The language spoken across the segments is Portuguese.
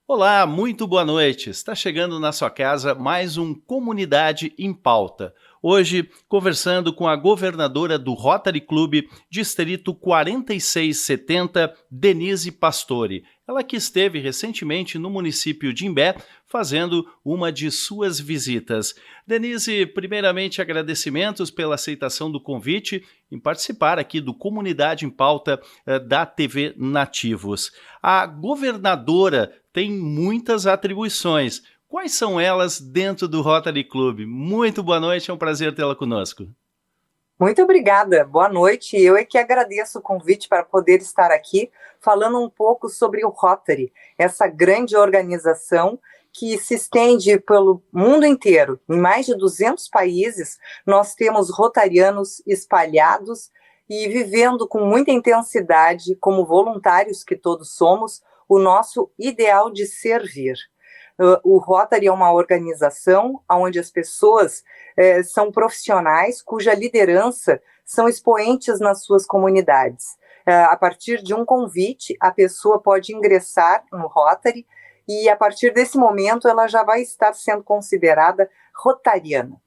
Olá, muito boa noite. Está chegando na sua casa mais um Comunidade em Pauta. Hoje, conversando com a governadora do Rotary Club, Distrito 4670, Denise Pastore. Ela que esteve recentemente no município de Imbé, fazendo uma de suas visitas. Denise, primeiramente agradecimentos pela aceitação do convite em participar aqui do Comunidade em Pauta da TV Nativos. A governadora tem muitas atribuições. Quais são elas dentro do Rotary Club? Muito boa noite, é um prazer tê-la conosco. Muito obrigada, boa noite. Eu é que agradeço o convite para poder estar aqui falando um pouco sobre o Rotary, essa grande organização que se estende pelo mundo inteiro. Em mais de 200 países, nós temos rotarianos espalhados e vivendo com muita intensidade, como voluntários que todos somos, o nosso ideal de servir. O Rotary é uma organização onde as pessoas são profissionais cuja liderança são expoentes nas suas comunidades. A partir de um convite, a pessoa pode ingressar no Rotary e, a partir desse momento, ela já vai estar sendo considerada rotariana.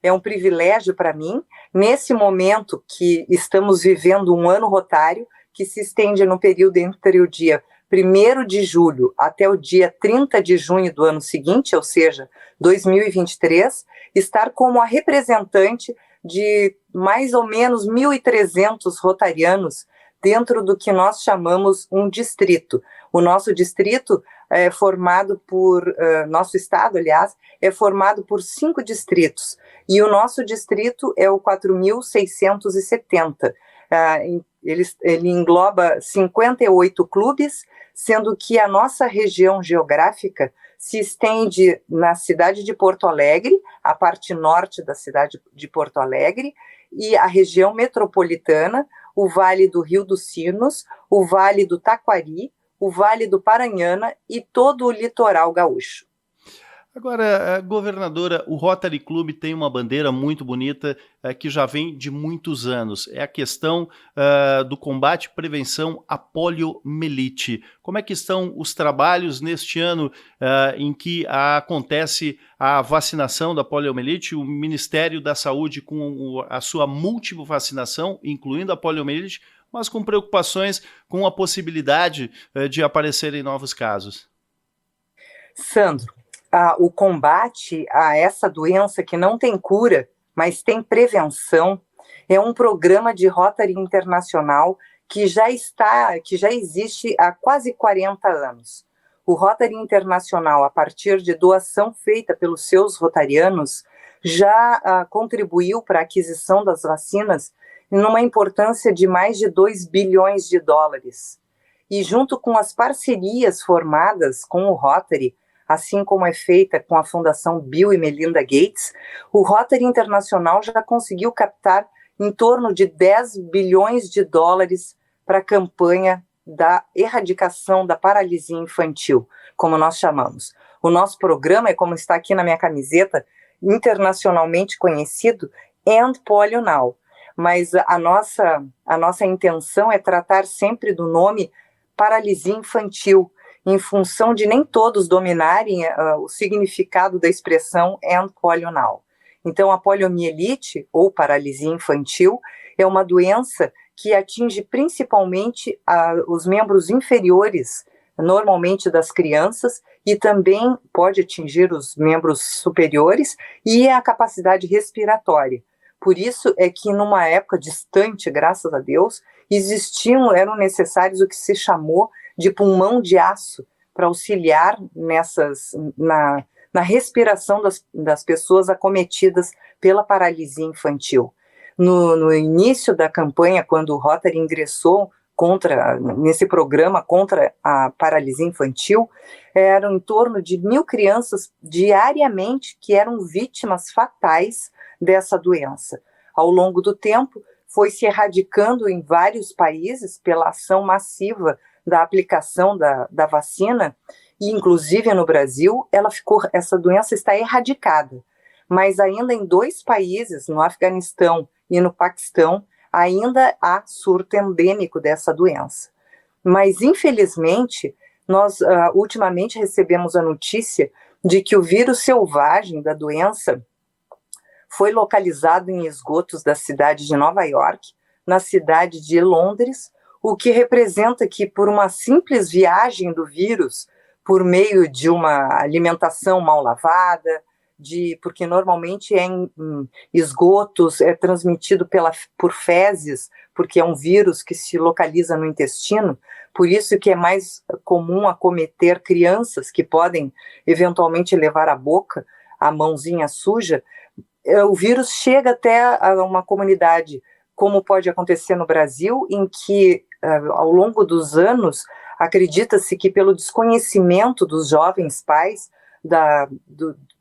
É um privilégio para mim, nesse momento que estamos vivendo um ano rotário, que se estende no período entre o dia 1º de julho até o dia 30 de junho do ano seguinte, ou seja, 2023, estar como a representante de mais ou menos 1.300 rotarianos dentro do que nós chamamos um distrito. O nosso distrito é formado por, nosso estado, aliás, é formado por 5 distritos, e o nosso distrito é o 4.670. Ele engloba 58 clubes, sendo que a nossa região geográfica se estende na cidade de Porto Alegre, a parte norte da cidade de Porto Alegre, e a região metropolitana, o Vale do Rio dos Sinos, o Vale do Taquari, o Vale do Paranhana e todo o litoral gaúcho. Agora, governadora, o Rotary Club tem uma bandeira muito bonita que já vem de muitos anos. É a questão do combate e prevenção à poliomielite. Como é que estão os trabalhos neste ano em que acontece a vacinação da poliomielite? O Ministério da Saúde com a sua multivacinação, incluindo a poliomielite, mas com preocupações com a possibilidade de aparecerem novos casos. Sandro, o combate a essa doença que não tem cura, mas tem prevenção, é um programa de Rotary Internacional que já existe há quase 40 anos. O Rotary Internacional, a partir de doação feita pelos seus rotarianos, já contribuiu para a aquisição das vacinas numa importância de mais de 2 bilhões de dólares. E junto com as parcerias formadas com o Rotary, assim como é feita com a Fundação Bill e Melinda Gates, o Rotary Internacional já conseguiu captar em torno de 10 bilhões de dólares para a campanha da erradicação da paralisia infantil, como nós chamamos. O nosso programa é, como está aqui na minha camiseta, internacionalmente conhecido, End Polio Now. Mas a nossa intenção é tratar sempre do nome paralisia infantil, em função de nem todos dominarem o significado da expressão End Polio Now. Então, a poliomielite, ou paralisia infantil, é uma doença que atinge principalmente os membros inferiores, normalmente das crianças, e também pode atingir os membros superiores e a capacidade respiratória. Por isso é que, numa época distante, graças a Deus, eram necessários o que se chamou de pulmão de aço, para auxiliar na respiração das pessoas acometidas pela paralisia infantil. No início da campanha, quando o Rotary ingressou nesse programa contra a paralisia infantil, eram em torno de 1.000 crianças diariamente que eram vítimas fatais dessa doença. Ao longo do tempo, foi se erradicando em vários países pela ação massiva da aplicação da vacina, e inclusive no Brasil, essa doença está erradicada. Mas ainda em 2 países, no Afeganistão e no Paquistão, ainda há surto endêmico dessa doença. Mas, infelizmente, Nós ultimamente recebemos a notícia de que o vírus selvagem da doença foi localizado em esgotos da cidade de Nova York, na cidade de Londres, o que representa que, por uma simples viagem do vírus, por meio de uma alimentação mal lavada, porque normalmente é em esgotos, é transmitido por fezes, porque é um vírus que se localiza no intestino, por isso que é mais comum acometer crianças que podem eventualmente levar à boca a mãozinha suja. O vírus chega até uma comunidade, como pode acontecer no Brasil, em que, ao longo dos anos, acredita-se que pelo desconhecimento dos jovens pais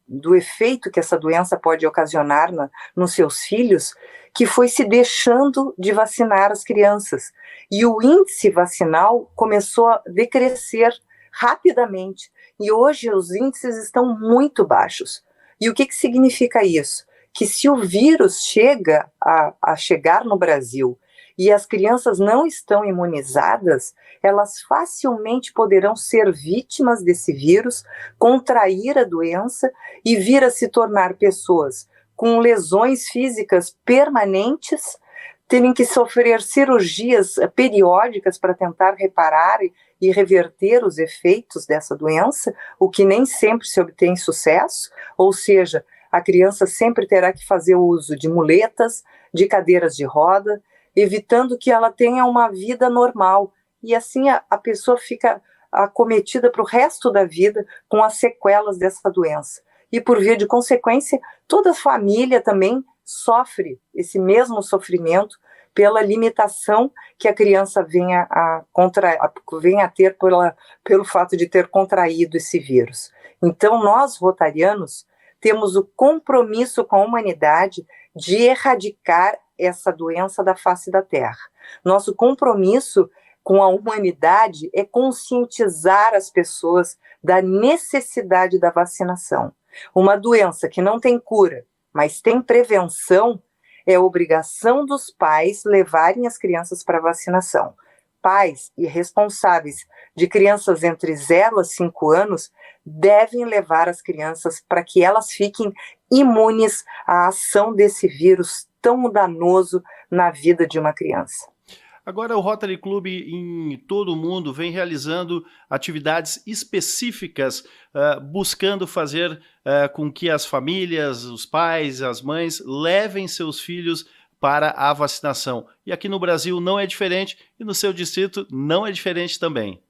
do efeito que essa doença pode ocasionar nos seus filhos, que foi se deixando de vacinar as crianças. E o índice vacinal começou a decrescer rapidamente. E hoje os índices estão muito baixos. E o que significa isso? Que se o vírus chega a chegar no Brasil e as crianças não estão imunizadas, elas facilmente poderão ser vítimas desse vírus, contrair a doença e vir a se tornar pessoas com lesões físicas permanentes, terem que sofrer cirurgias periódicas para tentar reparar e reverter os efeitos dessa doença, o que nem sempre se obtém sucesso, ou seja, a criança sempre terá que fazer uso de muletas, de cadeiras de roda, evitando que ela tenha uma vida normal. E assim a pessoa fica acometida para o resto da vida com as sequelas dessa doença. E por via de consequência, toda a família também sofre esse mesmo sofrimento pela limitação que a criança venha a ter pelo fato de ter contraído esse vírus. Então, nós, rotarianos, temos o compromisso com a humanidade de erradicar essa doença da face da Terra. Nosso compromisso com a humanidade é conscientizar as pessoas da necessidade da vacinação. Uma doença que não tem cura, mas tem prevenção, é obrigação dos pais levarem as crianças para vacinação. Pais e responsáveis de crianças entre 0 a 5 anos devem levar as crianças para que elas fiquem imunes à ação desse vírus tão danoso na vida de uma criança. Agora, o Rotary Club em todo o mundo vem realizando atividades específicas, buscando fazer com que as famílias, os pais, as mães levem seus filhos para a vacinação. E aqui no Brasil não é diferente, e no seu distrito não é diferente também.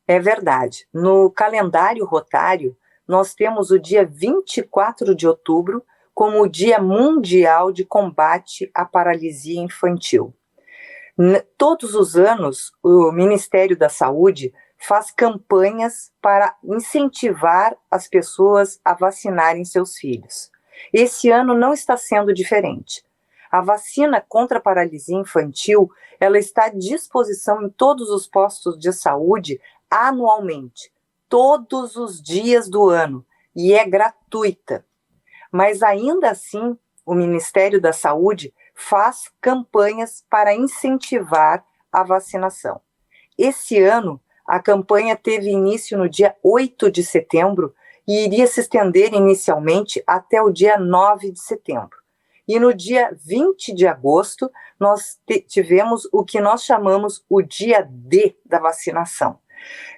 É verdade. No calendário rotário, nós temos o dia 24 de outubro como o Dia Mundial de Combate à Paralisia Infantil. Todos os anos, o Ministério da Saúde faz campanhas para incentivar as pessoas a vacinarem seus filhos. Esse ano não está sendo diferente. A vacina contra a paralisia infantil, ela está à disposição em todos os postos de saúde anualmente, todos os dias do ano, e é gratuita. Mas ainda assim, o Ministério da Saúde faz campanhas para incentivar a vacinação. Esse ano, a campanha teve início no dia 8 de setembro e iria se estender inicialmente até o dia 9 de setembro. E no dia 20 de agosto, nós tivemos o que nós chamamos o dia D da vacinação.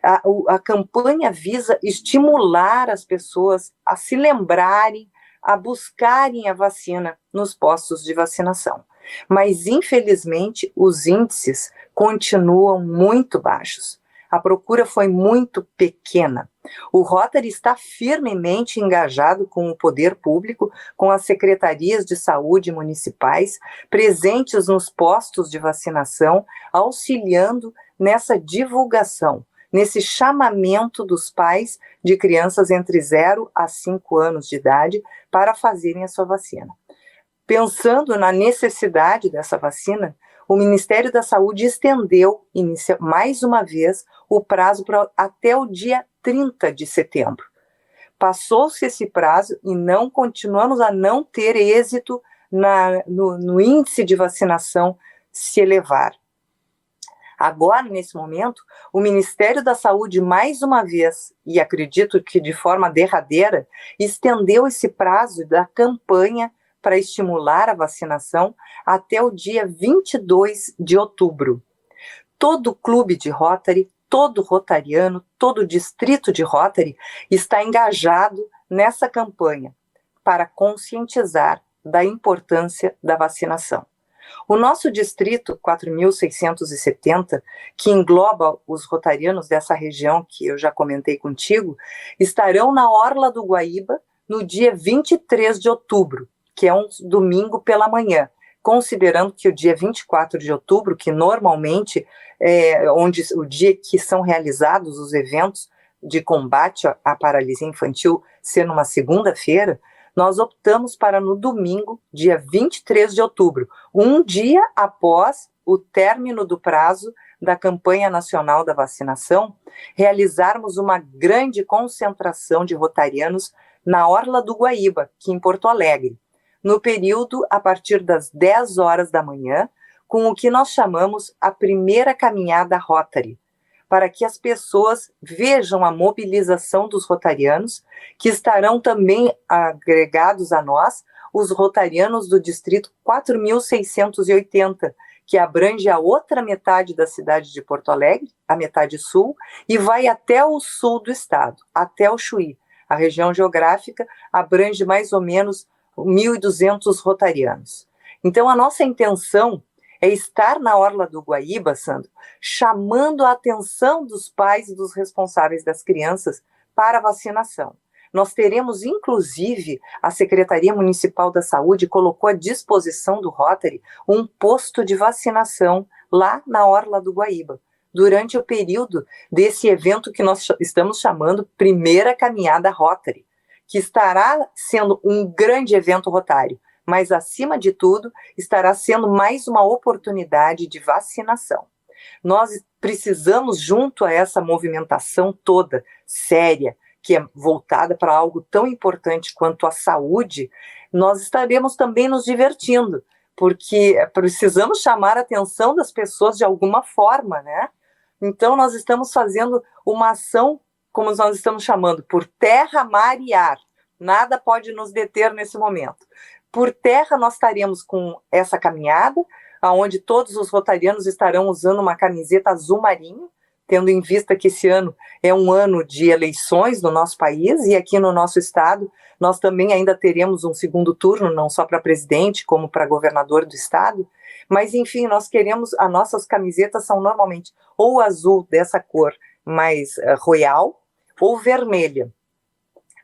A campanha visa estimular as pessoas a se lembrarem, a buscarem a vacina nos postos de vacinação. Mas, infelizmente, os índices continuam muito baixos. A procura foi muito pequena. O Rotary está firmemente engajado com o poder público, com as secretarias de saúde municipais, presentes nos postos de vacinação, auxiliando nessa divulgação, nesse chamamento dos pais de crianças entre 0 a 5 anos de idade para fazerem a sua vacina. Pensando na necessidade dessa vacina, o Ministério da Saúde estendeu, mais uma vez, o prazo até o dia 30 de setembro. Passou-se esse prazo e continuamos a não ter êxito no índice de vacinação se elevar. Agora, nesse momento, o Ministério da Saúde, mais uma vez, e acredito que de forma derradeira, estendeu esse prazo da campanha para estimular a vacinação até o dia 22 de outubro. Todo clube de Rotary, todo rotariano, todo distrito de Rotary está engajado nessa campanha para conscientizar da importância da vacinação. O nosso distrito 4.670, que engloba os rotarianos dessa região que eu já comentei contigo, estarão na Orla do Guaíba no dia 23 de outubro, que é um domingo pela manhã, considerando que o dia 24 de outubro, que normalmente é o dia que são realizados os eventos de combate à paralisia infantil ser numa segunda-feira, nós optamos para no domingo, dia 23 de outubro, um dia após o término do prazo da campanha nacional da vacinação, realizarmos uma grande concentração de rotarianos na Orla do Guaíba, aqui em Porto Alegre, no período a partir das 10 horas da manhã, com o que nós chamamos a primeira caminhada Rotary, para que as pessoas vejam a mobilização dos rotarianos, que estarão também agregados a nós, os rotarianos do distrito 4.680, que abrange a outra metade da cidade de Porto Alegre, a metade sul, e vai até o sul do estado, até o Chuí. A região geográfica abrange mais ou menos 1.200 rotarianos. Então, a nossa intenção é estar na Orla do Guaíba, Sandro, chamando a atenção dos pais e dos responsáveis das crianças para a vacinação. Nós teremos, inclusive, a Secretaria Municipal da Saúde colocou à disposição do Rotary um posto de vacinação lá na Orla do Guaíba, durante o período desse evento que nós estamos chamando Primeira Caminhada Rotary, que estará sendo um grande evento rotário, mas, acima de tudo, estará sendo mais uma oportunidade de vacinação. Nós precisamos, junto a essa movimentação toda séria, que é voltada para algo tão importante quanto a saúde, nós estaremos também nos divertindo, porque precisamos chamar a atenção das pessoas de alguma forma, né? Então, nós estamos fazendo uma ação, como nós estamos chamando, por terra, mar e ar. Nada pode nos deter nesse momento. Por terra, nós estaremos com essa caminhada, onde todos os rotarianos estarão usando uma camiseta azul marinho, tendo em vista que esse ano é um ano de eleições no nosso país, e aqui no nosso estado nós também ainda teremos um segundo turno, não só para presidente, como para governador do estado, mas enfim, nós queremos, as nossas camisetas são normalmente ou azul dessa cor mais royal, ou vermelha.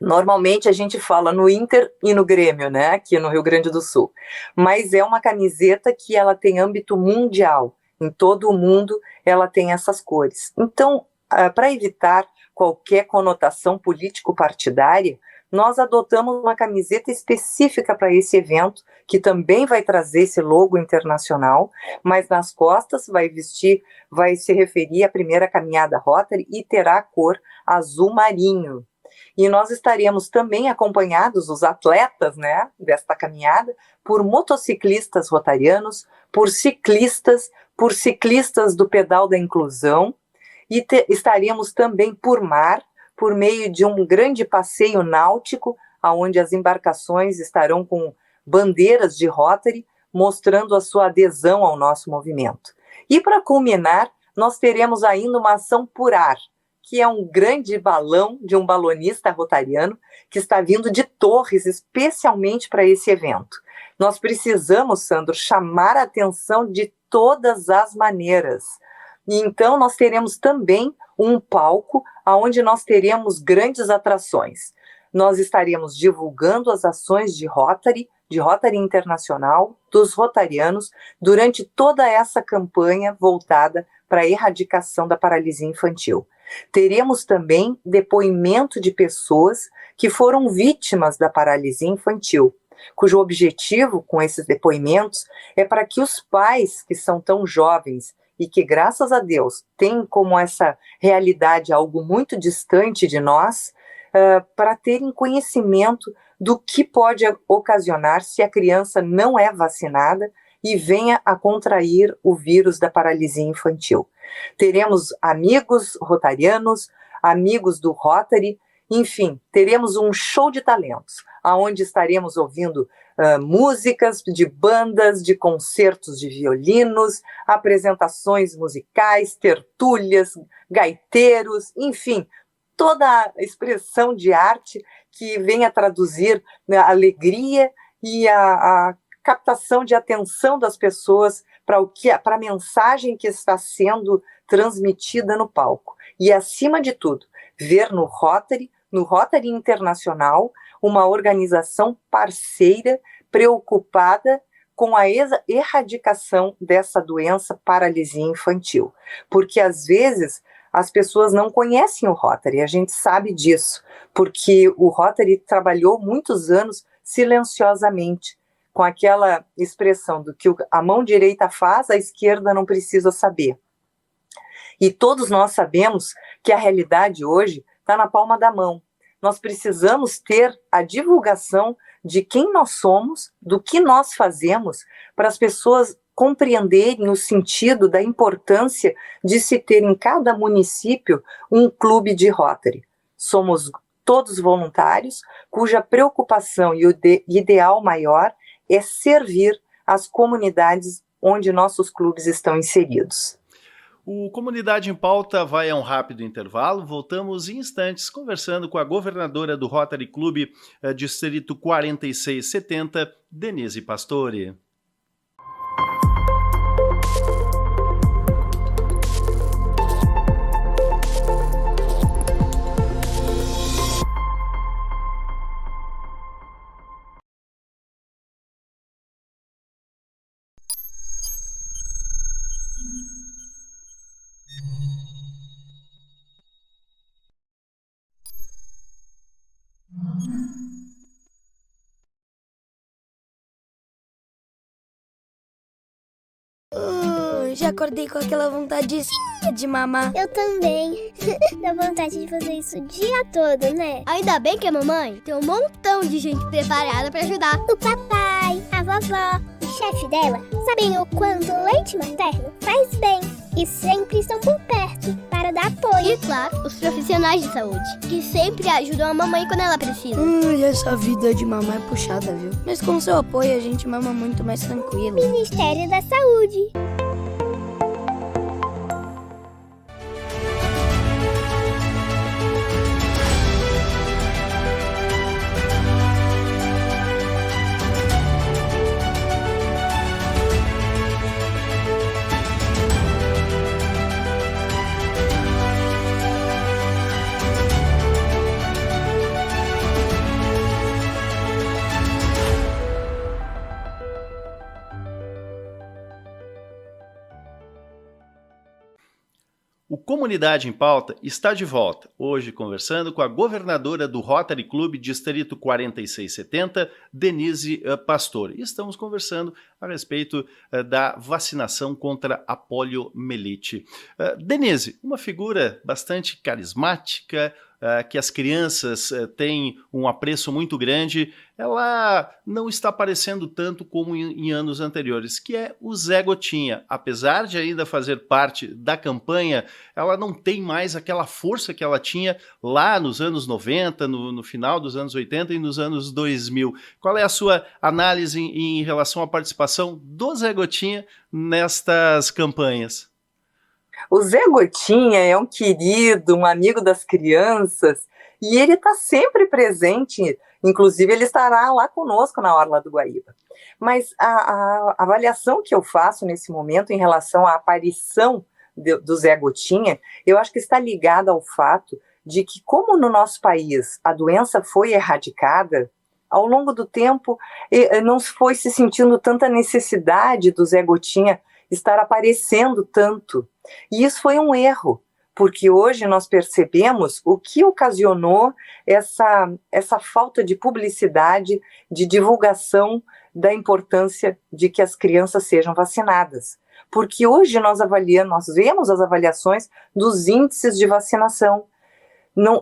Normalmente a gente fala no Inter e no Grêmio, né, aqui no Rio Grande do Sul, mas é uma camiseta que ela tem âmbito mundial, em todo o mundo ela tem essas cores. Então, para evitar qualquer conotação político-partidária, nós adotamos uma camiseta específica para esse evento, que também vai trazer esse logo internacional, mas nas costas vai se referir à Primeira Caminhada Rotary e terá a cor azul marinho. E nós estaremos também acompanhados, os atletas, né, desta caminhada, por motociclistas rotarianos, por ciclistas do pedal da inclusão, e estaremos também por mar, por meio de um grande passeio náutico, onde as embarcações estarão com bandeiras de Rotary, mostrando a sua adesão ao nosso movimento. E para culminar, nós teremos ainda uma ação por ar, que é um grande balão de um balonista rotariano que está vindo de Torres especialmente para esse evento. Nós precisamos, Sandro, chamar a atenção de todas as maneiras. E então nós teremos também um palco onde nós teremos grandes atrações. Nós estaremos divulgando as ações de Rotary Internacional, dos rotarianos, durante toda essa campanha voltada para a erradicação da paralisia infantil. Teremos também depoimento de pessoas que foram vítimas da paralisia infantil, cujo objetivo com esses depoimentos é para que os pais que são tão jovens e que, graças a Deus, têm como essa realidade algo muito distante de nós, para terem conhecimento do que pode ocasionar se a criança não é vacinada e venha a contrair o vírus da paralisia infantil. Teremos amigos rotarianos, amigos do Rotary, enfim, teremos um show de talentos, onde estaremos ouvindo músicas de bandas, de concertos de violinos, apresentações musicais, tertúlias, gaiteiros, enfim, toda a expressão de arte que venha traduzir a alegria e a captação de atenção das pessoas para a mensagem que está sendo transmitida no palco. E, acima de tudo, ver no Rotary Internacional, uma organização parceira preocupada com a erradicação dessa doença paralisia infantil. Porque, às vezes, as pessoas não conhecem o Rotary, a gente sabe disso, porque o Rotary trabalhou muitos anos silenciosamente, com aquela expressão do que a mão direita faz, a esquerda não precisa saber. E todos nós sabemos que a realidade hoje está na palma da mão. Nós precisamos ter a divulgação de quem nós somos, do que nós fazemos, para as pessoas compreenderem o sentido da importância de se ter em cada município um clube de Rotary. Somos todos voluntários, cuja preocupação e o ideal maior é servir as comunidades onde nossos clubes estão inseridos. O Comunidade em Pauta vai a um rápido intervalo. Voltamos em instantes conversando com a governadora do Rotary Clube Distrito 4670, Denise Pastore. Já acordei com aquela vontadezinha de mamar. Eu também. Dá vontade de fazer isso o dia todo, né? Ainda bem que a mamãe tem um montão de gente preparada pra ajudar. O papai, a vovó, o chefe dela sabem o quanto o leite materno faz bem e sempre estão por perto para dar apoio. E claro, os profissionais de saúde, que sempre ajudam a mamãe quando ela precisa. Essa vida de mamãe é puxada, viu? Mas com seu apoio a gente mama muito mais tranquilo. Ministério da Saúde. O Comunidade em Pauta está de volta, hoje conversando com a governadora do Rotary Clube Distrito 4670, Denise Pastore. E estamos conversando a respeito da vacinação contra a poliomielite. Denise, uma figura bastante carismática, que as crianças têm um apreço muito grande, ela não está aparecendo tanto como em anos anteriores, que é o Zé Gotinha. Apesar de ainda fazer parte da campanha, ela não tem mais aquela força que ela tinha lá nos anos 90, no final dos anos 80 e nos anos 2000. Qual é a sua análise em relação à participação do Zé Gotinha nestas campanhas? O Zé Gotinha é um querido, um amigo das crianças, e ele está sempre presente, inclusive ele estará lá conosco na Orla do Guaíba. Mas a avaliação que eu faço nesse momento em relação à aparição do Zé Gotinha, eu acho que está ligada ao fato de que, como no nosso país a doença foi erradicada, ao longo do tempo não foi se sentindo tanta necessidade do Zé Gotinha estar aparecendo tanto. E isso foi um erro, porque hoje nós percebemos o que ocasionou essa falta de publicidade, de divulgação da importância de que as crianças sejam vacinadas. Porque hoje nós vemos as avaliações dos índices de vacinação. Não,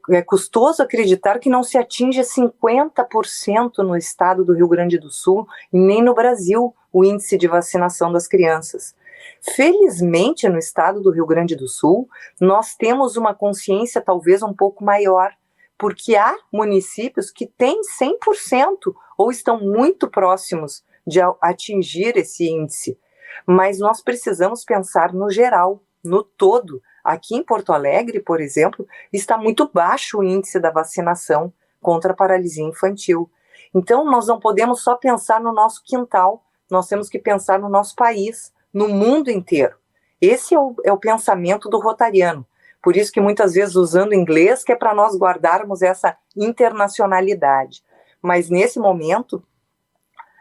é custoso acreditar que não se atinge 50% no estado do Rio Grande do Sul, e nem no Brasil, o índice de vacinação das crianças. Felizmente, no estado do Rio Grande do Sul, nós temos uma consciência talvez um pouco maior, porque há municípios que têm 100% ou estão muito próximos de atingir esse índice. Mas nós precisamos pensar no geral, no todo. Aqui em Porto Alegre, por exemplo, está muito baixo o índice da vacinação contra a paralisia infantil. Então, nós não podemos só pensar no nosso quintal, nós temos que pensar no nosso país, no mundo inteiro. Esse é o pensamento do rotariano. Por isso que muitas vezes usando inglês, que é para nós guardarmos essa internacionalidade. Mas nesse momento,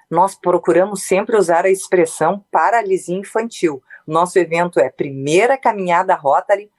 nós procuramos sempre usar a expressão paralisia infantil. Nosso evento é Primeira Caminhada Rotary,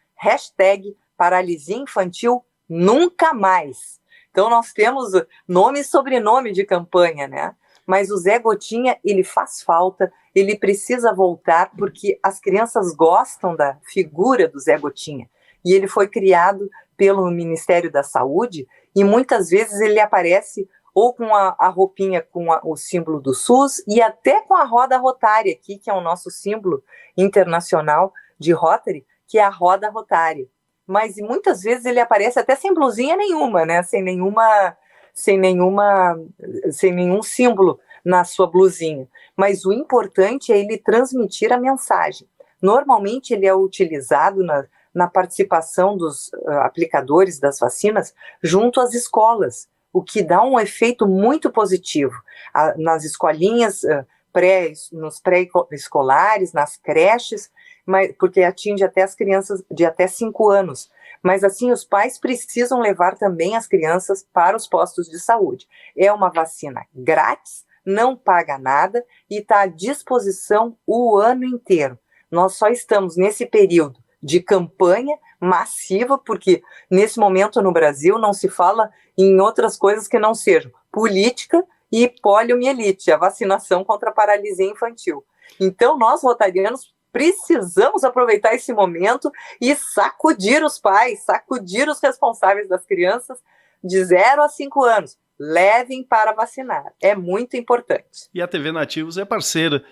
#paralisia infantil nunca mais. Então nós temos nome e sobrenome de campanha, né? Mas o Zé Gotinha, ele faz falta, ele precisa voltar, porque as crianças gostam da figura do Zé Gotinha. E ele foi criado pelo Ministério da Saúde, e muitas vezes ele aparece ou com a roupinha com o símbolo do SUS, e até com a roda rotária aqui, que é o nosso símbolo internacional de Rotary, que é a roda rotária. Mas muitas vezes ele aparece até sem blusinha nenhuma, né? Sem nenhum símbolo na sua blusinha. Mas o importante é ele transmitir a mensagem. Normalmente ele é utilizado na participação dos aplicadores das vacinas junto às escolas, o que dá um efeito muito positivo. Nas escolinhas, nos pré-escolares, nas creches, porque atinge até as crianças de até 5 anos. Mas assim, os pais precisam levar também as crianças para os postos de saúde. É uma vacina grátis, não paga nada e está à disposição o ano inteiro. Nós só estamos nesse período de campanha massiva, porque nesse momento no Brasil não se fala em outras coisas que não sejam política e poliomielite, a vacinação contra a paralisia infantil. Então nós, rotarianos, precisamos aproveitar esse momento e sacudir os pais, sacudir os responsáveis das crianças de 0 a 5 anos. Levem para vacinar, é muito importante. E a TV Nativos é parceira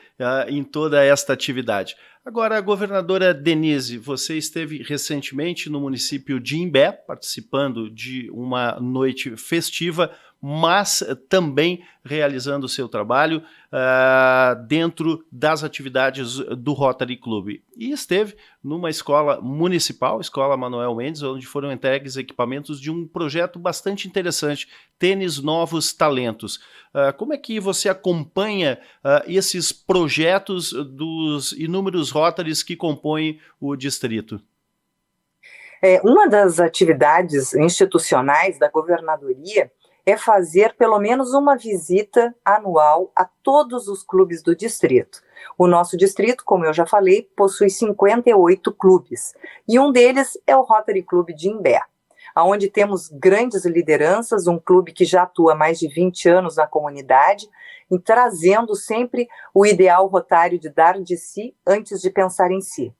em toda esta atividade. Agora, governadora Denise, você esteve recentemente no município de Imbé, participando de uma noite festiva, mas também realizando o seu trabalho dentro das atividades do Rotary Club. E esteve numa escola municipal, Escola Manuel Mendes, onde foram entregues equipamentos de um projeto bastante interessante, Tênis Novos Talentos. Como é que você acompanha esses projetos dos inúmeros Rotarys que compõem o distrito? Uma das atividades institucionais da governadoria é fazer pelo menos uma visita anual a todos os clubes do distrito. O nosso distrito, como eu já falei, possui 58 clubes, e um deles é o Rotary Club de Imbé, onde temos grandes lideranças, um clube que já atua há mais de 20 anos na comunidade, e trazendo sempre o ideal rotário de dar de si antes de pensar em si.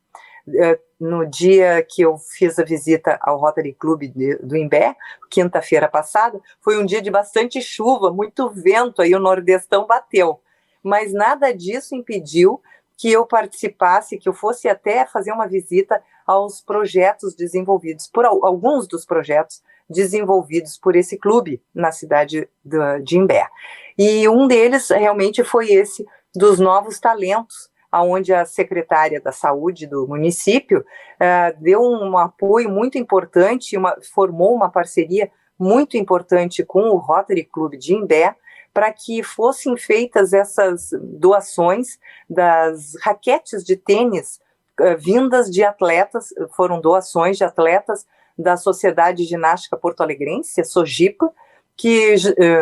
No dia que eu fiz a visita ao Rotary Club do Imbé, quinta-feira passada, foi um dia de bastante chuva, muito vento, aí o nordestão bateu. Mas nada disso impediu que eu participasse, que eu fosse até fazer uma visita aos projetos desenvolvidos, por alguns dos projetos desenvolvidos por esse clube na cidade de Imbé. E um deles realmente foi esse dos novos talentos, onde a secretária da saúde do município deu um apoio muito importante, formou uma parceria muito importante com o Rotary Club de Imbé, para que fossem feitas essas doações das raquetes de tênis vindas de atletas, foram doações de atletas da Sociedade Ginástica Porto-Alegrense, a SOGIPA, que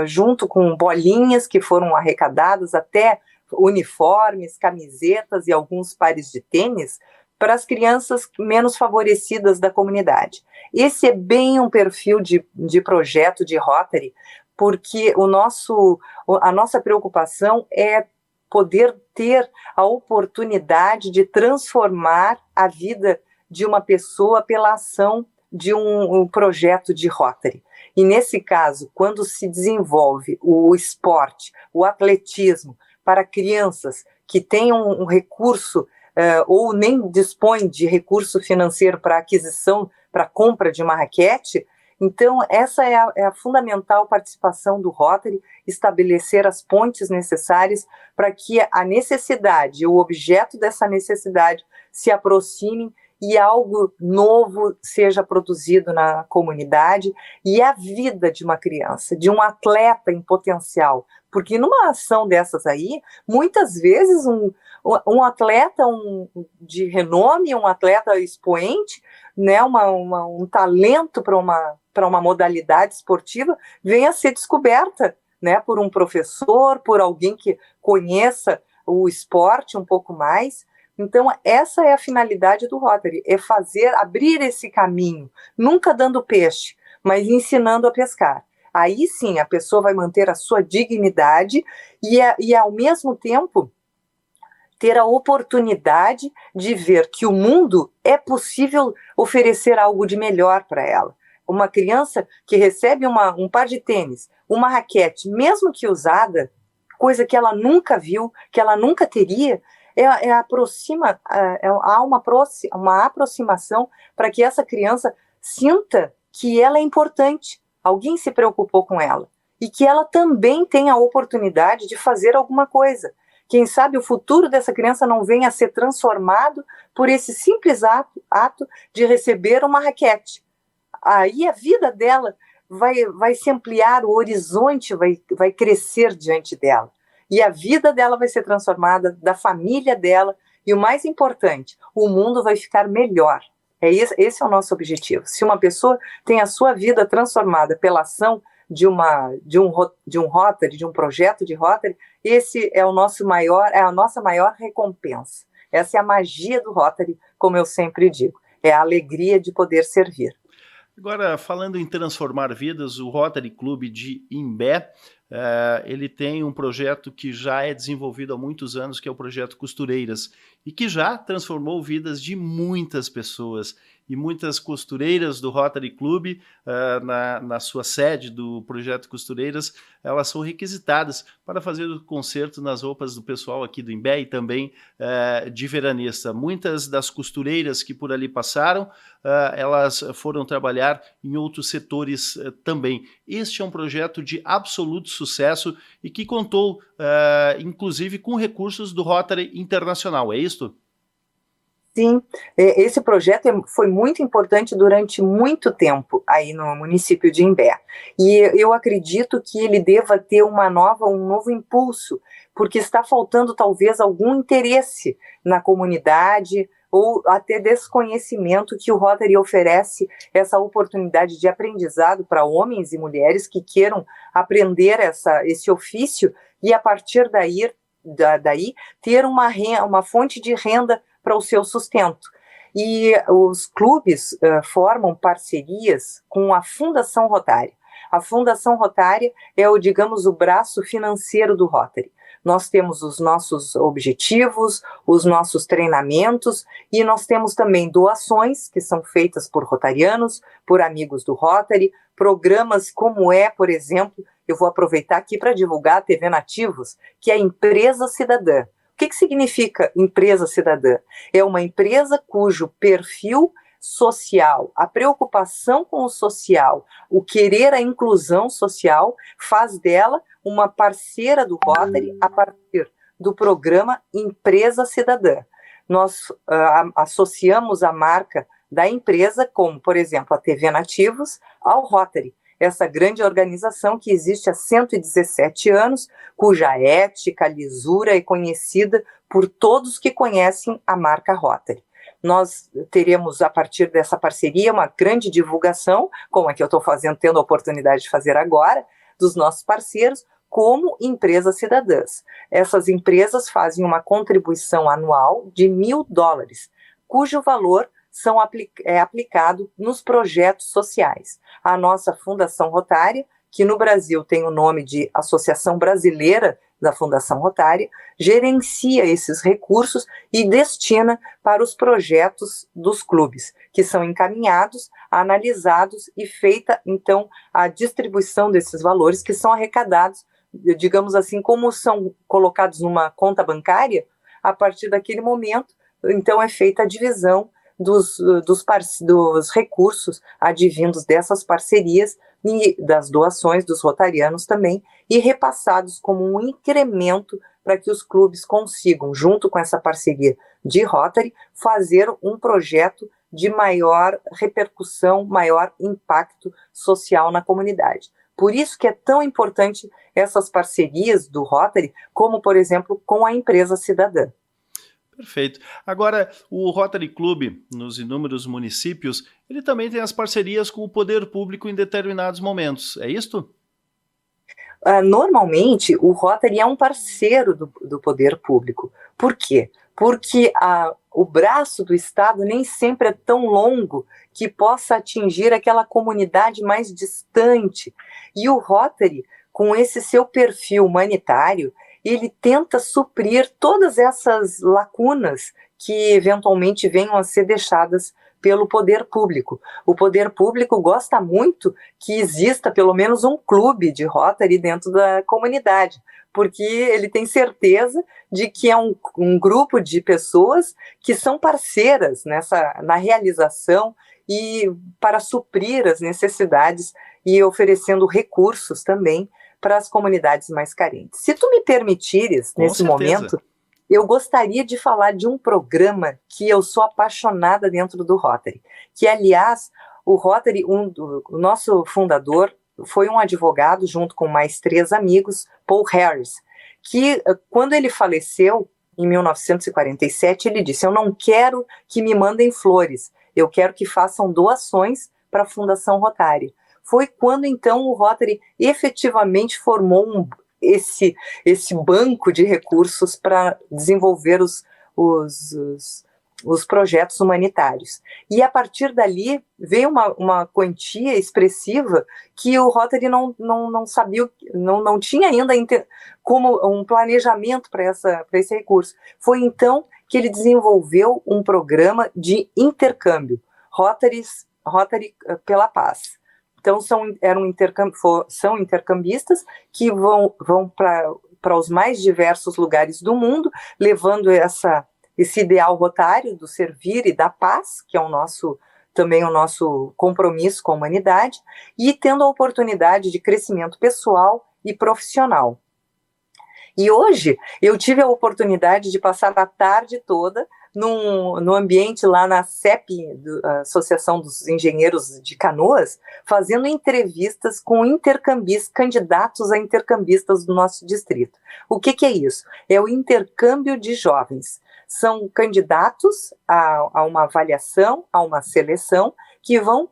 junto com bolinhas que foram arrecadadas, até uniformes, camisetas e alguns pares de tênis para as crianças menos favorecidas da comunidade. Esse é bem um perfil de projeto de Rotary, porque a nossa preocupação é poder ter a oportunidade de transformar a vida de uma pessoa pela ação de um projeto de Rotary. E nesse caso, quando se desenvolve o esporte, o atletismo, para crianças que têm um recurso ou nem dispõem de recurso financeiro para aquisição, para compra de uma raquete. Então, essa é a fundamental participação do Rotary, estabelecer as pontes necessárias para que a necessidade, o objeto dessa necessidade se aproximem e algo novo seja produzido na comunidade, e a vida de uma criança, de um atleta em potencial, porque numa ação dessas aí, muitas vezes um atleta de renome, um atleta expoente, né, um talento para uma modalidade esportiva, venha a ser descoberta, né, por um professor, por alguém que conheça o esporte um pouco mais. Então, essa é a finalidade do Rotary, é abrir esse caminho, nunca dando peixe, mas ensinando a pescar. Aí sim, a pessoa vai manter a sua dignidade e ao mesmo tempo, ter a oportunidade de ver que o mundo é possível oferecer algo de melhor para ela. Uma criança que recebe um par de tênis, uma raquete, mesmo que usada, coisa que ela nunca viu, que ela nunca teria, há uma aproximação para que essa criança sinta que ela é importante, alguém se preocupou com ela, e que ela também tem a oportunidade de fazer alguma coisa. Quem sabe o futuro dessa criança não venha a ser transformado por esse simples ato de receber uma raquete. Aí a vida dela vai se ampliar, o horizonte vai crescer diante dela. E a vida dela vai ser transformada, da família dela, e o mais importante, o mundo vai ficar melhor. Esse é o nosso objetivo. Se uma pessoa tem a sua vida transformada pela ação de um Rotary, de um projeto de Rotary, esse é a nossa maior recompensa. Essa é a magia do Rotary, como eu sempre digo. É a alegria de poder servir. Agora, falando em transformar vidas, o Rotary Clube de Imbé, ele tem um projeto que já é desenvolvido há muitos anos, que é o projeto Costureiras, e que já transformou vidas de muitas pessoas. E muitas costureiras do Rotary Clube, na sua sede do projeto Costureiras, elas são requisitadas para fazer o conserto nas roupas do pessoal aqui do Imbé e também de veranista. Muitas das costureiras que por ali passaram, elas foram trabalhar em outros setores também. Este é um projeto de absoluto sucesso e que contou, inclusive, com recursos do Rotary Internacional, é isto? Sim, esse projeto foi muito importante durante muito tempo aí no município de Imbé. E eu acredito que ele deva ter um novo impulso, porque está faltando talvez algum interesse na comunidade ou até desconhecimento que o Rotary oferece essa oportunidade de aprendizado para homens e mulheres que queiram aprender esse ofício e a partir daí ter uma fonte de renda para o seu sustento. E os clubes formam parcerias com a Fundação Rotária. A Fundação Rotária é o braço financeiro do Rotary. Nós temos os nossos objetivos, os nossos treinamentos e nós temos também doações que são feitas por rotarianos, por amigos do Rotary, programas como por exemplo, eu vou aproveitar aqui para divulgar a TV Nativos, que é a Empresa Cidadã. O que significa empresa cidadã? É uma empresa cujo perfil social, a preocupação com o social, o querer a inclusão social, faz dela uma parceira do Rotary a partir do programa Empresa Cidadã. Nós associamos a marca da empresa, como, por exemplo, a TV Nativos, ao Rotary. Essa grande organização que existe há 117 anos, cuja ética, lisura é conhecida por todos que conhecem a marca Rotary. Nós teremos, a partir dessa parceria, uma grande divulgação, como é que eu estou tendo a oportunidade de fazer agora, dos nossos parceiros, como empresas cidadãs. Essas empresas fazem uma contribuição anual de $1.000, cujo valor é aplicado nos projetos sociais. A nossa Fundação Rotária, que no Brasil tem o nome de Associação Brasileira da Fundação Rotária, gerencia esses recursos e destina para os projetos dos clubes, que são encaminhados, analisados e feita, então, a distribuição desses valores que são arrecadados digamos assim, como são colocados numa conta bancária, a partir daquele momento, então é feita a divisão dos recursos advindos dessas parcerias e das doações dos rotarianos também, e repassados como um incremento para que os clubes consigam, junto com essa parceria de Rotary, fazer um projeto de maior repercussão, maior impacto social na comunidade. Por isso que é tão importante essas parcerias do Rotary, como, por exemplo, com a empresa cidadã. Perfeito. Agora, o Rotary Club, nos inúmeros municípios, ele também tem as parcerias com o poder público em determinados momentos, é isto? Normalmente, o Rotary é um parceiro do poder público. Por quê? Porque o braço do Estado nem sempre é tão longo que possa atingir aquela comunidade mais distante. E o Rotary, com esse seu perfil humanitário, ele tenta suprir todas essas lacunas que eventualmente venham a ser deixadas pelo poder público. O poder público gosta muito que exista pelo menos um clube de Rotary dentro da comunidade, porque ele tem certeza de que é um grupo de pessoas que são parceiras na realização e para suprir as necessidades e oferecendo recursos também para as comunidades mais carentes. Se tu me permitires, nesse momento, eu gostaria de falar de um programa que eu sou apaixonada dentro do Rotary, que, aliás, o Rotary, o nosso fundador, foi um advogado junto com mais 3 amigos, Paul Harris, que, quando ele faleceu, em 1947, ele disse: eu não quero que me mandem flores, eu quero que façam doações para a Fundação Rotary. Foi quando, então, o Rotary efetivamente formou esse banco de recursos para desenvolver os projetos humanitários. E, a partir dali, veio uma quantia expressiva que o Rotary não sabia, não tinha ainda como um planejamento para esse recurso. Foi, então, que ele desenvolveu um programa de intercâmbio, Rotary pela Paz. Então, são intercambistas que vão para os mais diversos lugares do mundo, levando esse ideal rotário do servir e da paz, que é também o nosso compromisso com a humanidade, e tendo a oportunidade de crescimento pessoal e profissional. E hoje eu tive a oportunidade de passar a tarde toda no ambiente lá na CEP, Associação dos Engenheiros de Canoas, fazendo entrevistas com candidatos a intercambistas do nosso distrito. O que é isso? É o intercâmbio de jovens. São candidatos a uma avaliação, a uma seleção, que vão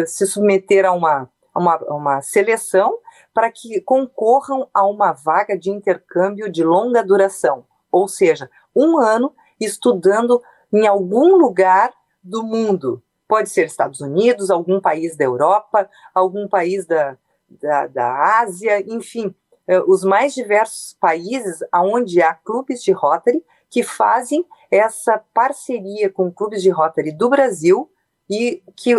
se submeter a uma seleção para que concorram a uma vaga de intercâmbio de longa duração, ou seja, 1 ano estudando em algum lugar do mundo. Pode ser Estados Unidos, algum país da Europa, algum país da Ásia, enfim, os mais diversos países onde há clubes de Rotary que fazem essa parceria com clubes de Rotary do Brasil e que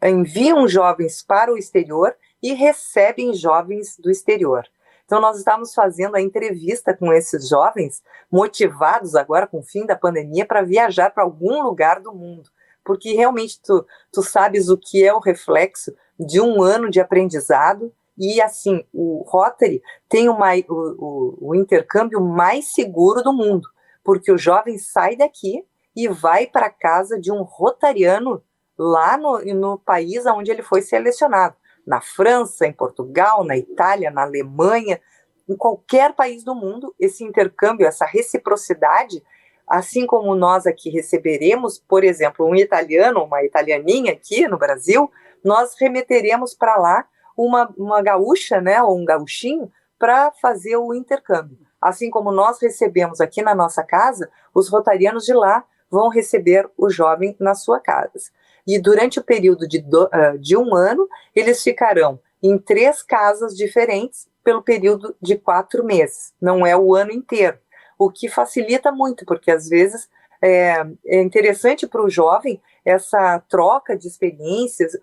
enviam jovens para o exterior e recebem jovens do exterior. Então, nós estamos fazendo a entrevista com esses jovens, motivados agora com o fim da pandemia, para viajar para algum lugar do mundo. Porque realmente tu sabes o que é o reflexo de 1 ano de aprendizado. E, assim, o Rotary tem o intercâmbio mais seguro do mundo, porque o jovem sai daqui e vai para a casa de um rotariano lá no país onde ele foi selecionado. Na França, em Portugal, na Itália, na Alemanha, em qualquer país do mundo, esse intercâmbio, essa reciprocidade, assim como nós aqui receberemos, por exemplo, um italiano, uma italianinha aqui no Brasil, nós remeteremos para lá uma gaúcha, né, ou um gaúchinho, para fazer o intercâmbio. Assim como nós recebemos aqui na nossa casa, os rotarianos de lá vão receber o jovem na sua casa. E durante o período de 1 ano, eles ficarão em 3 casas diferentes pelo período de 4 meses. Não é o ano inteiro, o que facilita muito, porque às vezes é interessante para o jovem essa troca de experiências,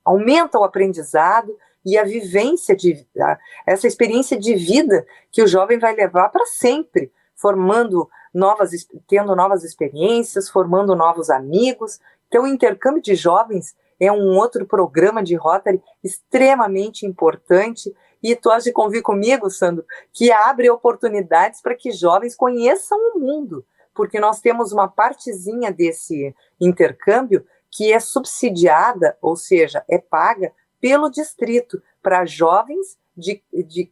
aumenta o aprendizado e a vivência, essa experiência de vida que o jovem vai levar para sempre, tendo novas experiências, formando novos amigos. Então, o intercâmbio de jovens é um outro programa de Rotary extremamente importante, e tu has de convir comigo, Sandro, que abre oportunidades para que jovens conheçam o mundo, porque nós temos uma partezinha desse intercâmbio que é subsidiada, ou seja, é paga pelo distrito para jovens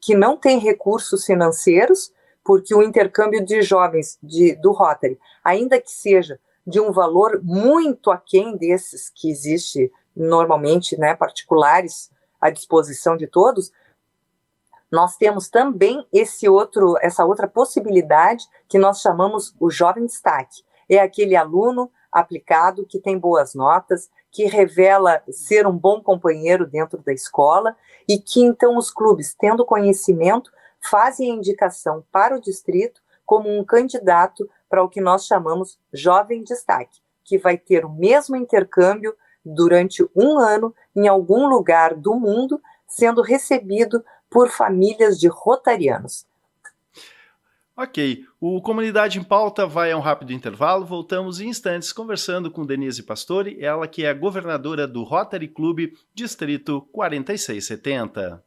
que não têm recursos financeiros, porque o intercâmbio de jovens do Rotary, ainda que seja de um valor muito aquém desses que existe normalmente, né, particulares à disposição de todos, nós temos também essa outra possibilidade que nós chamamos o jovem destaque. É aquele aluno aplicado que tem boas notas, que revela ser um bom companheiro dentro da escola e que então os clubes, tendo conhecimento, fazem a indicação para o distrito como um candidato para o que nós chamamos jovem destaque, que vai ter o mesmo intercâmbio durante um ano em algum lugar do mundo, sendo recebido por famílias de rotarianos. Ok, o Comunidade em Pauta vai a um rápido intervalo, voltamos em instantes conversando com Denise Pastore, ela que é a governadora do Rotary Club Distrito 4670.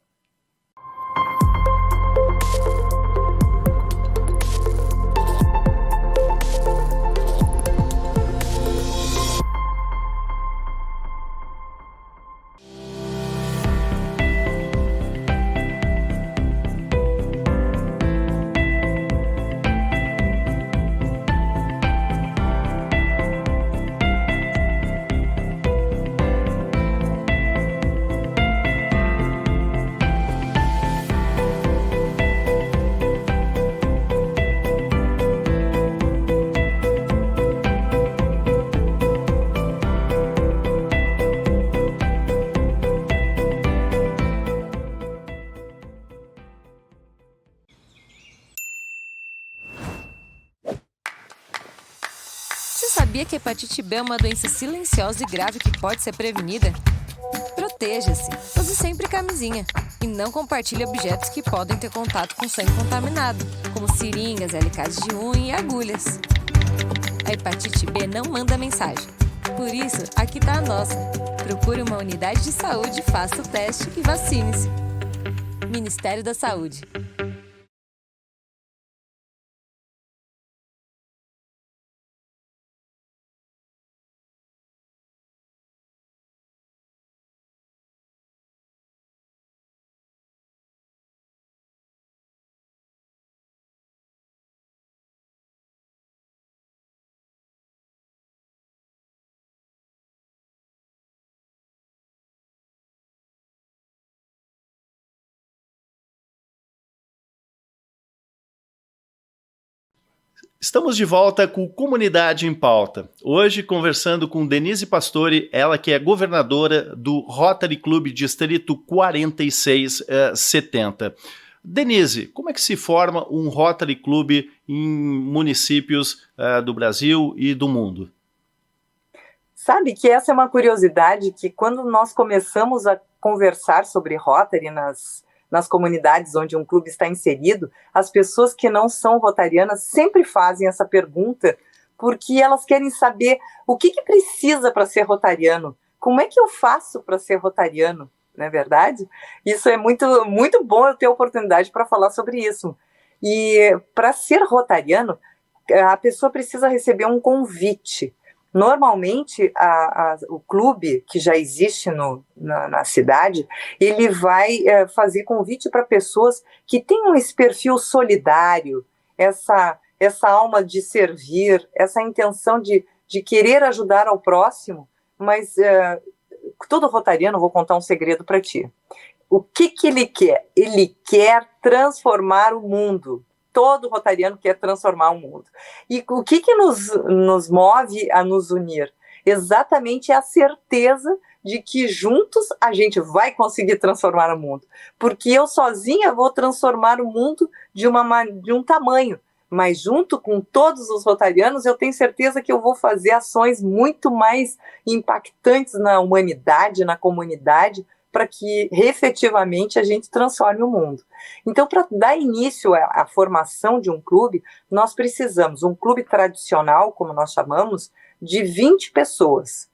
Sabia que a hepatite B é uma doença silenciosa e grave que pode ser prevenida? Proteja-se, use sempre camisinha e não compartilhe objetos que podem ter contato com sangue contaminado, como seringas, alicates de unha e agulhas. A hepatite B não manda mensagem, por isso aqui está a nossa. Procure uma unidade de saúde, faça o teste e vacine-se. Ministério da Saúde. Estamos de volta com Comunidade em Pauta. Hoje conversando com Denise Pastore, ela que é governadora do Rotary Club Distrito 4670. Denise, como é que se forma um Rotary Club em municípios do Brasil e do mundo? Sabe que essa é uma curiosidade que quando nós começamos a conversar sobre Rotary nas comunidades onde um clube está inserido, as pessoas que não são rotarianas sempre fazem essa pergunta, porque elas querem saber o que precisa para ser rotariano, como é que eu faço para ser rotariano, não é verdade? Isso é muito, muito bom eu ter a oportunidade para falar sobre isso. E para ser rotariano, a pessoa precisa receber um convite. Normalmente, o clube que já existe na cidade, ele vai fazer convite para pessoas que tenham esse perfil solidário, essa alma de servir, essa intenção de querer ajudar ao próximo, mas todo rotariano, vou contar um segredo para ti. O que ele quer? Ele quer transformar o mundo. Todo rotariano quer transformar o mundo. E o que nos move a nos unir? Exatamente a certeza de que juntos a gente vai conseguir transformar o mundo. Porque eu sozinha vou transformar o mundo de um tamanho, mas junto com todos os rotarianos eu tenho certeza que eu vou fazer ações muito mais impactantes na humanidade, na comunidade, para que efetivamente a gente transforme o mundo. Então, para dar início à formação de um clube, nós precisamos, um clube tradicional, como nós chamamos, de 20 pessoas,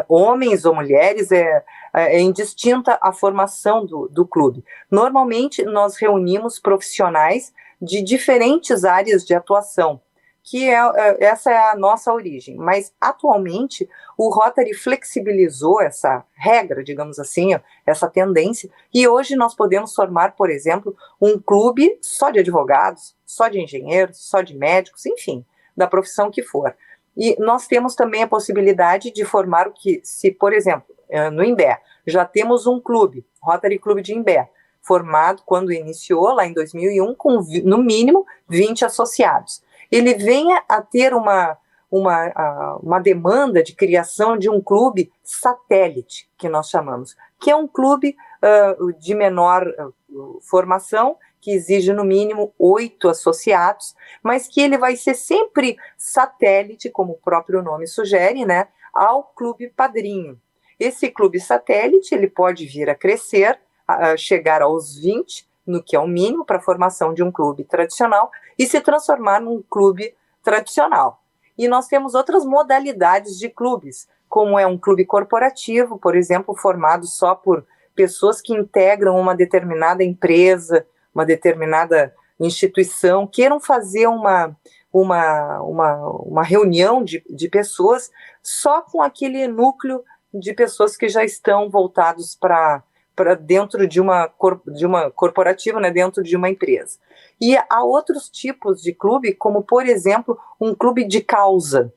homens ou mulheres, é indistinta a formação do clube. Normalmente, nós reunimos profissionais de diferentes áreas de atuação, que essa é a nossa origem. Mas, atualmente, o Rotary flexibilizou essa regra, digamos assim, essa tendência, e hoje nós podemos formar, por exemplo, um clube só de advogados, só de engenheiros, só de médicos, enfim, da profissão que for. E nós temos também a possibilidade de formar o que, se, por exemplo, no Imbé, já temos um clube, Rotary Clube de Imbé, formado quando iniciou, lá em 2001, com, no mínimo, 20 associados. Ele venha a ter uma demanda de criação de um clube satélite, que nós chamamos, que é um clube de menor formação, que exige no mínimo 8 associados, mas que ele vai ser sempre satélite, como o próprio nome sugere, né, ao clube padrinho. Esse clube satélite, ele pode vir a crescer, a chegar aos 20, no que é o mínimo para a formação de um clube tradicional, e se transformar num clube tradicional. E nós temos outras modalidades de clubes, como é um clube corporativo, por exemplo, formado só por pessoas que integram uma determinada empresa, uma determinada instituição, queiram fazer uma reunião de pessoas só com aquele núcleo de pessoas que já estão voltados para dentro de uma corporativa, né, dentro de uma empresa. E há outros tipos de clube, como, por exemplo, um clube de causa.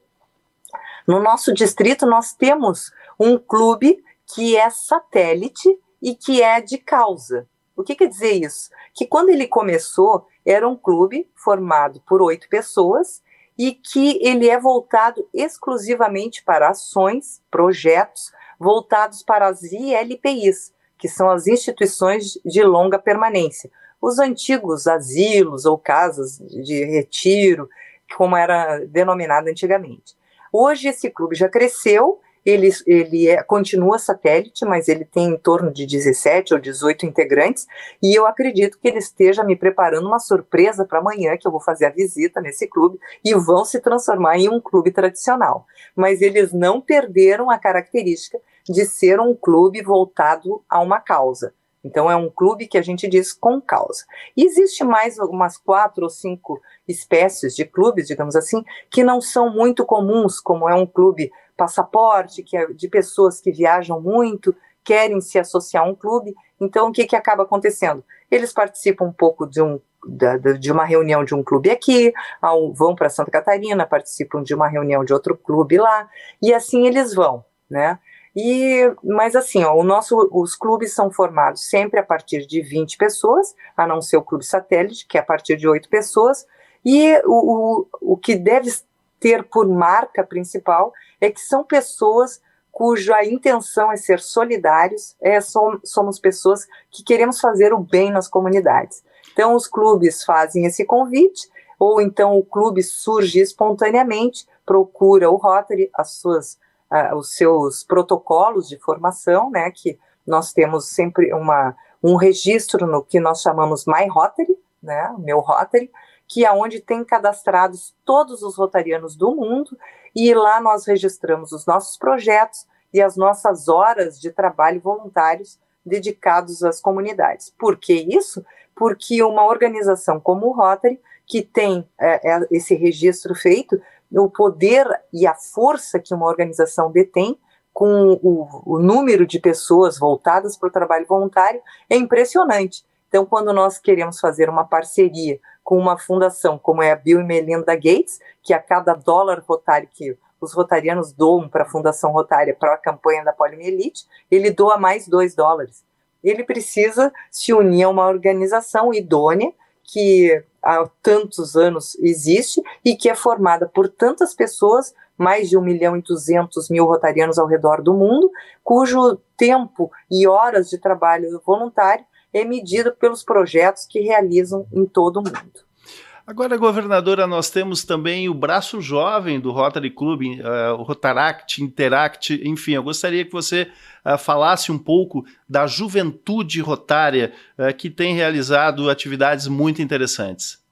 No nosso distrito, nós temos um clube que é satélite e que é de causa. O que quer dizer isso? Que quando ele começou, era um clube formado por 8 pessoas e que ele é voltado exclusivamente para ações, projetos, voltados para as ILPIs, que são as instituições de longa permanência. Os antigos asilos ou casas de retiro, como era denominado antigamente. Hoje esse clube já cresceu, ele continua satélite, mas ele tem em torno de 17 ou 18 integrantes, e eu acredito que ele esteja me preparando uma surpresa para amanhã, que eu vou fazer a visita nesse clube, e vão se transformar em um clube tradicional. Mas eles não perderam a característica de ser um clube voltado a uma causa. Então é um clube que a gente diz com causa. E existe mais algumas 4 ou 5 espécies de clubes, digamos assim, que não são muito comuns, como é um clube passaporte, que é de pessoas que viajam muito, querem se associar a um clube. Então o que acaba acontecendo? Eles participam um pouco de uma reunião de um clube aqui, vão para Santa Catarina, participam de uma reunião de outro clube lá, e assim eles vão, né? Mas assim, os clubes são formados sempre a partir de 20 pessoas, a não ser o clube satélite, que é a partir de 8 pessoas, e o que deve ter por marca principal é que são pessoas cuja intenção é ser solidários, somos pessoas que queremos fazer o bem nas comunidades. Então os clubes fazem esse convite, ou então o clube surge espontaneamente, procura o Rotary, os seus protocolos de formação, né, que nós temos sempre um registro no que nós chamamos My Rotary, né, Meu Rotary, que é onde tem cadastrados todos os rotarianos do mundo, e lá nós registramos os nossos projetos e as nossas horas de trabalho voluntários dedicados às comunidades. Por que isso? Porque uma organização como o Rotary, que tem esse registro feito, o poder e a força que uma organização detém, com o número de pessoas voltadas para o trabalho voluntário, é impressionante. Então, quando nós queremos fazer uma parceria com uma fundação como é a Bill e Melinda Gates, que a cada dólar rotário que os rotarianos doam para a Fundação Rotária para a campanha da poliomielite, ele doa mais $2. Ele precisa se unir a uma organização idônea que há tantos anos existe e que é formada por tantas pessoas, mais de 1.200.000 rotarianos ao redor do mundo, cujo tempo e horas de trabalho voluntário é medido pelos projetos que realizam em todo o mundo. Agora, governadora, nós temos também o braço jovem do Rotary Club, o Rotaract, Interact, enfim, eu gostaria que você falasse um pouco da juventude rotária que tem realizado atividades muito interessantes.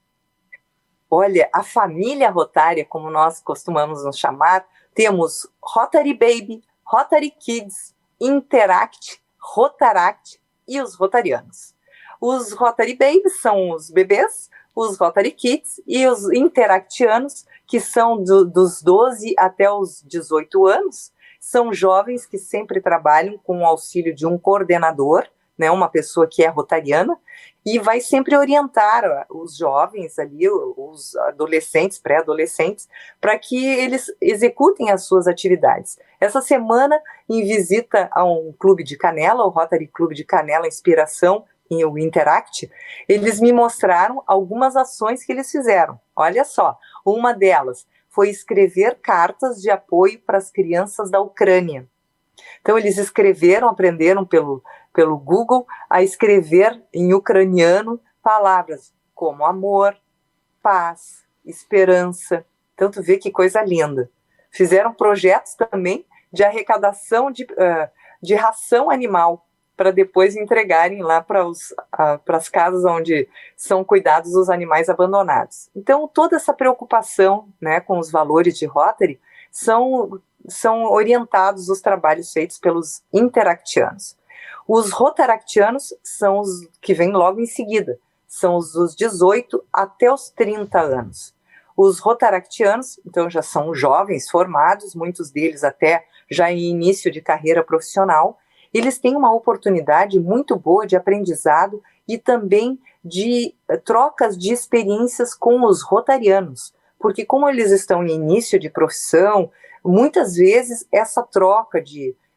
Olha, a família rotária, como nós costumamos nos chamar, temos Rotary Baby, Rotary Kids, Interact, Rotaract e os rotarianos. Os Rotary Babies são os bebês, os Rotary Kids e os interactianos, que são dos 12 até os 18 anos, são jovens que sempre trabalham com o auxílio de um coordenador, né, uma pessoa que é rotariana, e vai sempre orientar os jovens ali, os adolescentes, pré-adolescentes, para que eles executem as suas atividades. Essa semana, em visita a um clube de Canela, o Rotary Clube de Canela Inspiração, e o Interact, eles me mostraram algumas ações que eles fizeram. Olha só, uma delas foi escrever cartas de apoio para as crianças da Ucrânia. Então eles escreveram, aprenderam pelo Google a escrever em ucraniano palavras como amor, paz, esperança. Então tu vê que coisa linda. Fizeram projetos também de arrecadação de ração animal, para depois entregarem lá para as casas onde são cuidados os animais abandonados. Então, toda essa preocupação, né, com os valores de Rotary são orientados os trabalhos feitos pelos interactianos. Os rotaractianos são os que vêm logo em seguida, são os dos 18 até os 30 anos. Os rotaractianos, então, já são jovens formados, muitos deles até já em início de carreira profissional. Eles têm uma oportunidade muito boa de aprendizado e também de trocas de experiências com os rotarianos, porque como eles estão em início de profissão, muitas vezes essa troca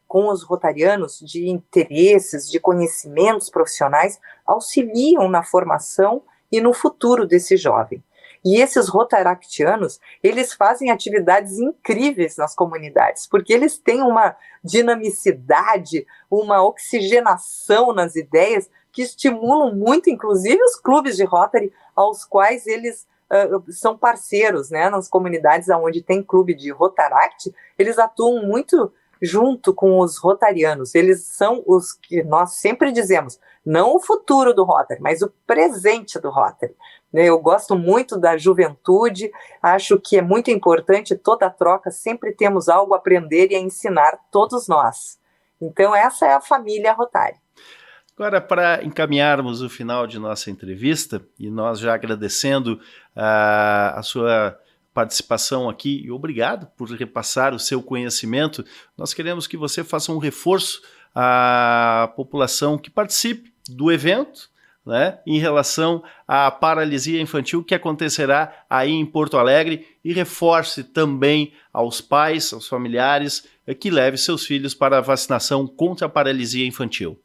com os rotarianos de interesses, de conhecimentos profissionais, auxiliam na formação e no futuro desse jovem. E esses rotaractianos, eles fazem atividades incríveis nas comunidades, porque eles têm uma dinamicidade, uma oxigenação nas ideias que estimulam muito, inclusive, os clubes de Rotary, aos quais eles são parceiros, né, nas comunidades onde tem clube de Rotaract, eles atuam muito junto com os rotarianos. Eles são os que nós sempre dizemos, não o futuro do Rotary, mas o presente do Rotary. Eu gosto muito da juventude, acho que é muito importante toda a troca, sempre temos algo a aprender e a ensinar todos nós. Então essa é a família Rotary. Agora, para encaminharmos o final de nossa entrevista, e nós já agradecendo a sua participação aqui e obrigado por repassar o seu conhecimento, nós queremos que você faça um reforço à população que participe do evento, né, em relação à paralisia infantil que acontecerá aí em Porto Alegre, e reforce também aos pais, aos familiares, que leve seus filhos para a vacinação contra a paralisia infantil.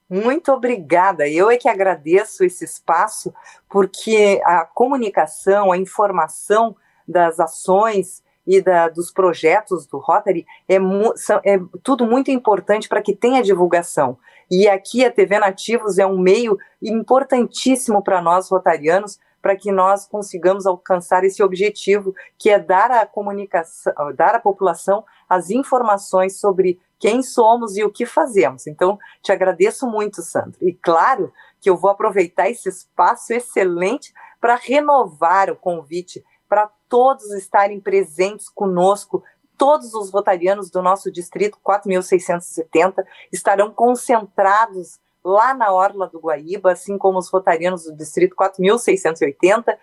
Muito obrigada, eu é que agradeço esse espaço, porque a comunicação, a informação das ações e dos projetos do Rotary é tudo muito importante para que tenha divulgação. E aqui a TV Nativos é um meio importantíssimo para nós rotarianos, para que nós consigamos alcançar esse objetivo, que é dar à comunicação, dar à população as informações sobre quem somos e o que fazemos. Então, te agradeço muito, Sandro. E claro que eu vou aproveitar esse espaço excelente para renovar o convite para todos estarem presentes conosco. Todos os rotarianos do nosso distrito 4.670 estarão concentrados lá na Orla do Guaíba, assim como os rotarianos do distrito 4.680,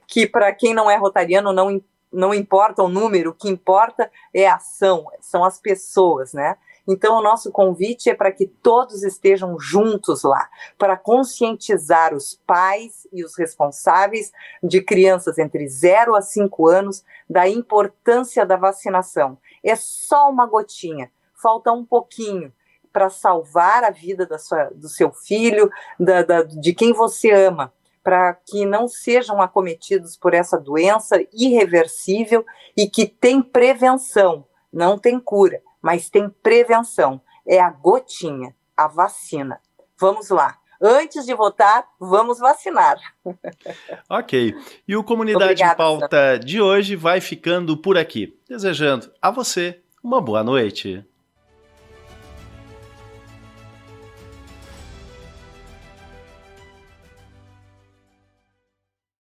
que para quem não é rotariano não importa o número, o que importa é a ação, são as pessoas, né? Então o nosso convite é para que todos estejam juntos lá, para conscientizar os pais e os responsáveis de crianças entre 0 a 5 anos da importância da vacinação. É só uma gotinha, falta um pouquinho para salvar a vida do seu filho, de quem você ama, para que não sejam acometidos por essa doença irreversível e que tem prevenção, não tem cura, mas tem prevenção. É a gotinha, a vacina. Vamos lá, antes de votar, vamos vacinar. Ok. E o Comunidade em Pauta de hoje vai ficando por aqui, desejando a você uma boa noite.